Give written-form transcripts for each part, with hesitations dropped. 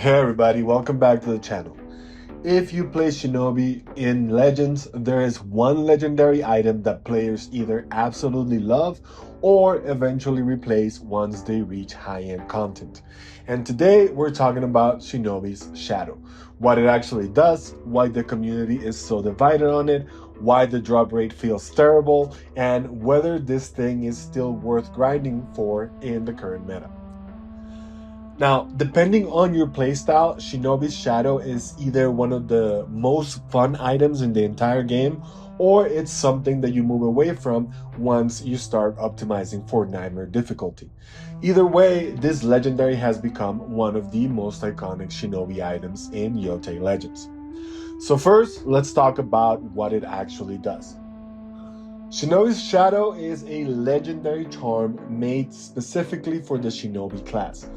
Hey everybody, welcome back to the channel. If you play Shinobi in Legends, there is one legendary item that players either absolutely love or eventually replace once they reach high-end content. And today we're talking about Shinobi's Shadow. What it actually does, why the community is so divided on it, why the drop rate feels terrible, and whether this thing is still worth grinding for in the current meta. Now, depending on your playstyle, Shinobi's Shadow is either one of the most fun items in the entire game, or it's something that you move away from once you start optimizing for Nightmare difficulty. Either way, this legendary has become one of the most iconic Shinobi items in Yōtei Legends. So first, let's talk about what it actually does. Shinobi's Shadow is a legendary charm made specifically for the Shinobi class.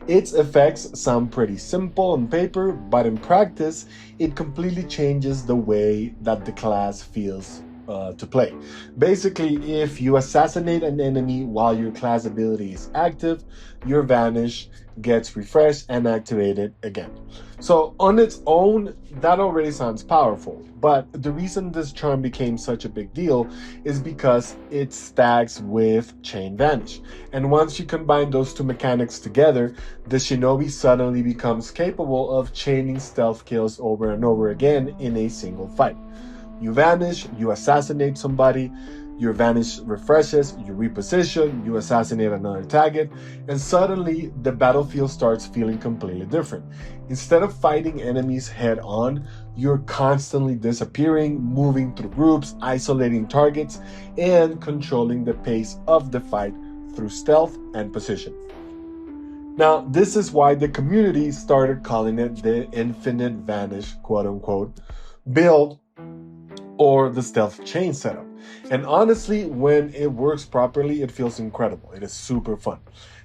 Its effects sound pretty simple on paper, but in practice, it completely changes the way that the class feels to play. Basically, if you assassinate an enemy while your class ability is active, your Vanish gets refreshed and activated again. So on its own, that already sounds powerful, but the reason this charm became such a big deal is because it stacks with Chain Vanish. And once you combine those two mechanics together, the Shinobi suddenly becomes capable of chaining stealth kills over and over again in a single fight. You vanish, you assassinate somebody, your Vanish refreshes, you reposition, you assassinate another target, and suddenly the battlefield starts feeling completely different. Instead of fighting enemies head on, you're constantly disappearing, moving through groups, isolating targets, and controlling the pace of the fight through stealth and position. Now, this is why the community started calling it the Infinite Vanish, quote unquote, build, or the stealth chain setup. And honestly, when it works properly, it feels incredible. It is super fun.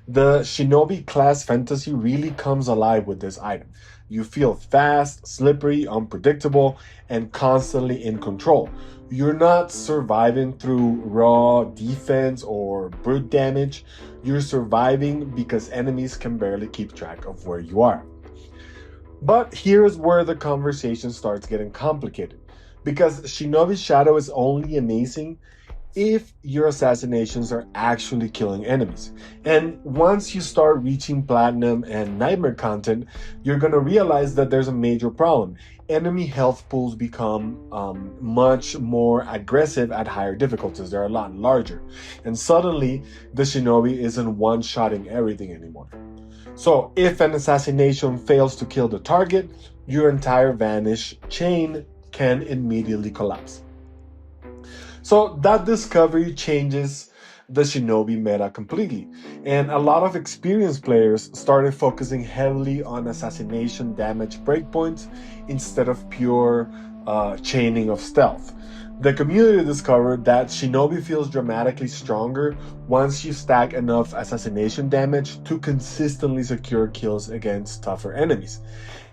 The Shinobi class fantasy really comes alive with this item. You feel fast, slippery, unpredictable, and constantly in control. You're not surviving through raw defense or brute damage. You're surviving because enemies can barely keep track of where you are. But here's where the conversation starts getting complicated, because Shinobi Shadow is only amazing if your assassinations are actually killing enemies. And once you start reaching Platinum and Nightmare content, you're gonna realize that there's a major problem. Enemy health pools become much more aggressive at higher difficulties. They're a lot larger. And suddenly, the Shinobi isn't one-shotting everything anymore. So if an assassination fails to kill the target, your entire Vanish chain can immediately collapse. So that discovery changes the Shinobi meta completely, and a lot of experienced players started focusing heavily on assassination damage breakpoints instead of pure chaining of stealth. The community discovered that Shinobi feels dramatically stronger once you stack enough assassination damage to consistently secure kills against tougher enemies.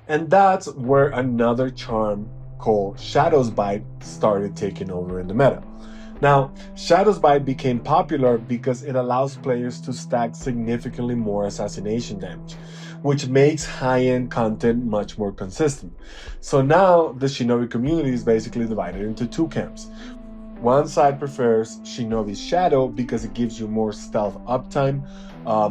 And that's where another charm called Shadow's Bite started taking over in the meta. Now, Shadow's Bite became popular because it allows players to stack significantly more assassination damage, which makes high-end content much more consistent. So now, the Shinobi community is basically divided into two camps. One side prefers Shinobi's Shadow because it gives you more stealth uptime,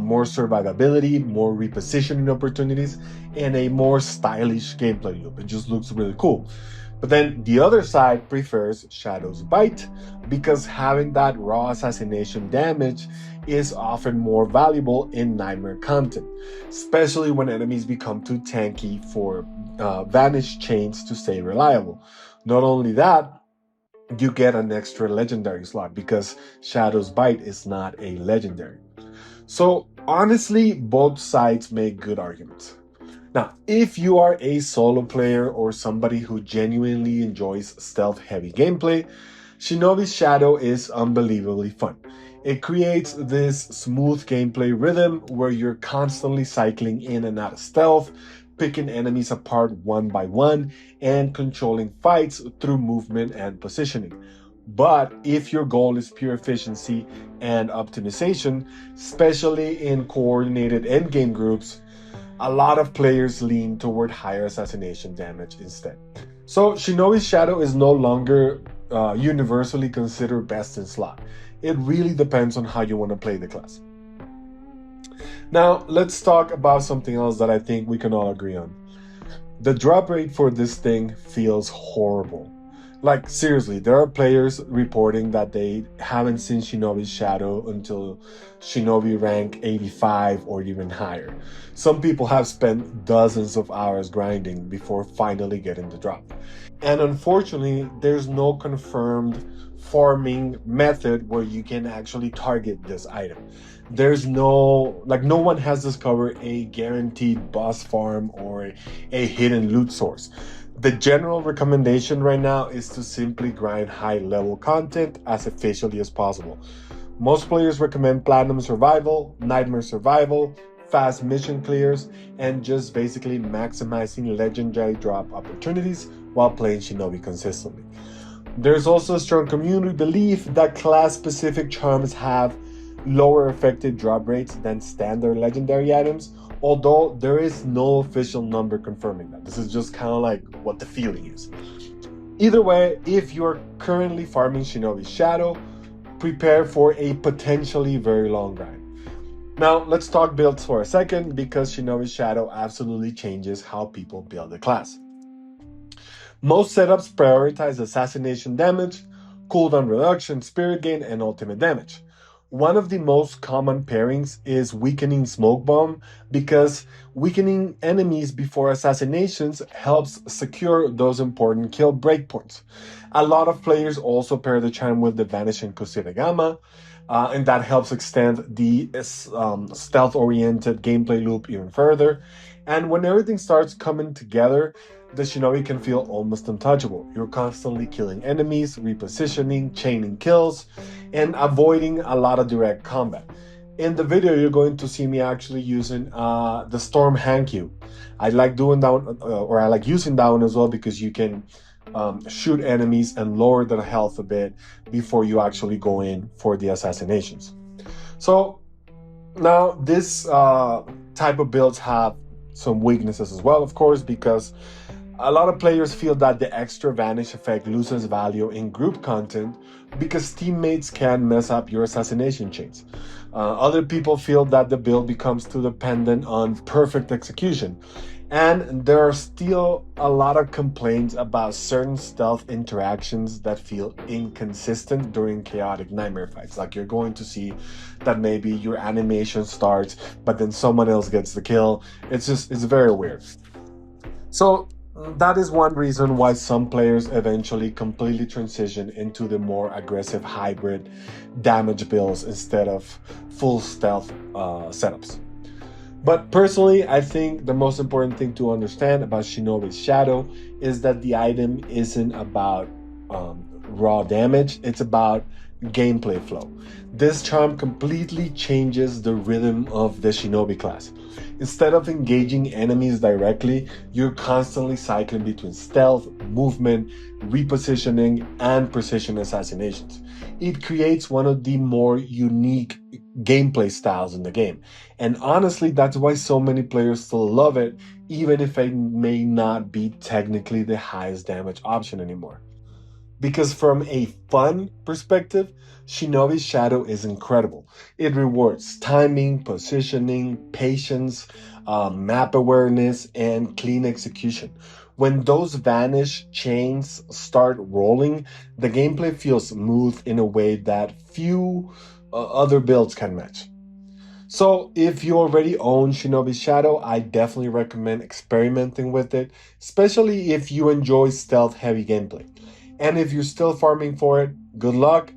more survivability, more repositioning opportunities, and a more stylish gameplay loop. It just looks really cool. But then the other side prefers Shadow's Bite because having that raw assassination damage is often more valuable in Nightmare content, especially when enemies become too tanky for Vanish chains to stay reliable. Not only that, you get an extra legendary slot because Shadow's Bite is not a legendary. So honestly, both sides make good arguments. Now, if you are a solo player or somebody who genuinely enjoys stealth-heavy gameplay, Shinobi's Shadow is unbelievably fun. It creates this smooth gameplay rhythm where you're constantly cycling in and out of stealth, picking enemies apart one by one, and controlling fights through movement and positioning. But if your goal is pure efficiency and optimization, especially in coordinated endgame groups, a lot of players lean toward higher assassination damage instead. So Shinobi Shadow is no longer universally considered best in slot. It really depends on how you want to play the class. Now, let's talk about something else that I think we can all agree on. The drop rate for this thing feels horrible. Like, seriously, there are players reporting that they haven't seen Shinobi Shadow until Shinobi rank 85 or even higher. Some people have spent dozens of hours grinding before finally getting the drop. And unfortunately, there's no confirmed farming method where you can actually target this item. There's no one has discovered a guaranteed boss farm or a hidden loot source. The general recommendation right now is to simply grind high level content as efficiently as possible. Most players recommend Platinum Survival, Nightmare Survival, fast mission clears, and just basically maximizing legendary drop opportunities while playing Shinobi consistently. There's also a strong community belief that class-specific charms have lower effective drop rates than standard legendary items, although there is no official number confirming that. This is just kind of like what the feeling is. Either way, if you're currently farming Shinobi Shadow, prepare for a potentially very long grind. Now, let's talk builds for a second, because Shinobi Shadow absolutely changes how people build the class. Most setups prioritize assassination damage, cooldown reduction, spirit gain, and ultimate damage. One of the most common pairings is weakening smoke bomb, because weakening enemies before assassinations helps secure those important kill breakpoints. A lot of players also pair the charm with the vanishing Kusirigama, and that helps extend the stealth-oriented gameplay loop even further. And when everything starts coming together, the Shinobi can feel almost untouchable. You're constantly killing enemies, repositioning, chaining kills, and avoiding a lot of direct combat. In the video, you're going to see me actually using the Storm Hankyu. I like doing that one, or I like using that one as well, because you can shoot enemies and lower their health a bit before you actually go in for the assassinations. So now this type of builds have some weaknesses as well, of course, because a lot of players feel that the extra vanish effect loses value in group content because teammates can mess up your assassination chains. Other people feel that the build becomes too dependent on perfect execution. And there are still a lot of complaints about certain stealth interactions that feel inconsistent during chaotic nightmare fights. Like, you're going to see that maybe your animation starts, but then someone else gets the kill. It's very weird. So that is one reason why some players eventually completely transition into the more aggressive hybrid damage builds instead of full stealth setups. But personally, I think the most important thing to understand about Shinobi Shadow is that the item isn't about raw damage, it's about gameplay flow. This charm completely changes the rhythm of the Shinobi class. Instead of engaging enemies directly, you're constantly cycling between stealth, movement, repositioning, and precision assassinations. It creates one of the more unique gameplay styles in the game. And honestly, that's why so many players still love it, even if it may not be technically the highest damage option anymore. Because from a fun perspective, Shinobi Shadow is incredible. It rewards timing, positioning, patience, map awareness, and clean execution. When those vanish chains start rolling, the gameplay feels smooth in a way that few other builds can match. So if you already own Shinobi Shadow, I definitely recommend experimenting with it, especially if you enjoy stealth heavy gameplay. And if you're still farming for it, good luck,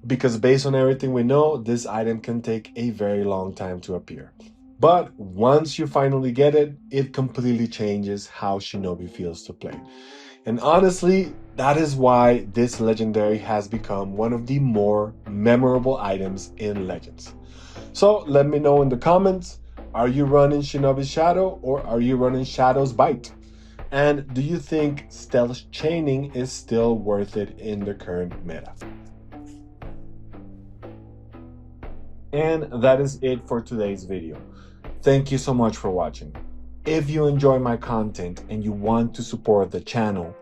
because based on everything we know, this item can take a very long time to appear. But once you finally get it, it completely changes how Shinobi feels to play. And honestly, that is why this legendary has become one of the more memorable items in Legends. So let me know in the comments, are you running Shinobi Shadow or are you running Shadow's Bite? And do you think stealth chaining is still worth it in the current meta? And that is it for today's video. Thank you so much for watching. If you enjoy my content and you want to support the channel,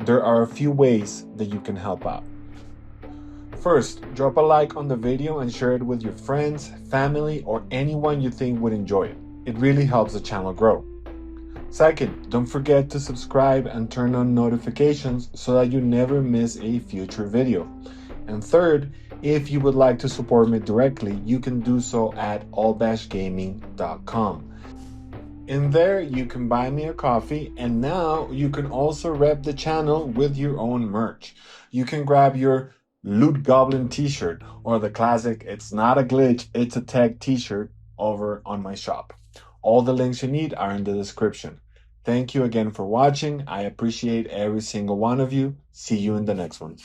there are a few ways that you can help out. First, drop a like on the video and share it with your friends, family, or anyone you think would enjoy it. It really helps the channel grow. Second, don't forget to subscribe and turn on notifications so that you never miss a future video. And third, if you would like to support me directly, you can do so at allbashgaming.com. In there, you can buy me a coffee, and now you can also rep the channel with your own merch. You can grab your Loot Goblin t-shirt or the classic "It's not a glitch, it's a tech" t-shirt over on my shop. All the links you need are in the description. Thank you again for watching. I appreciate every single one of you. See you in the next one.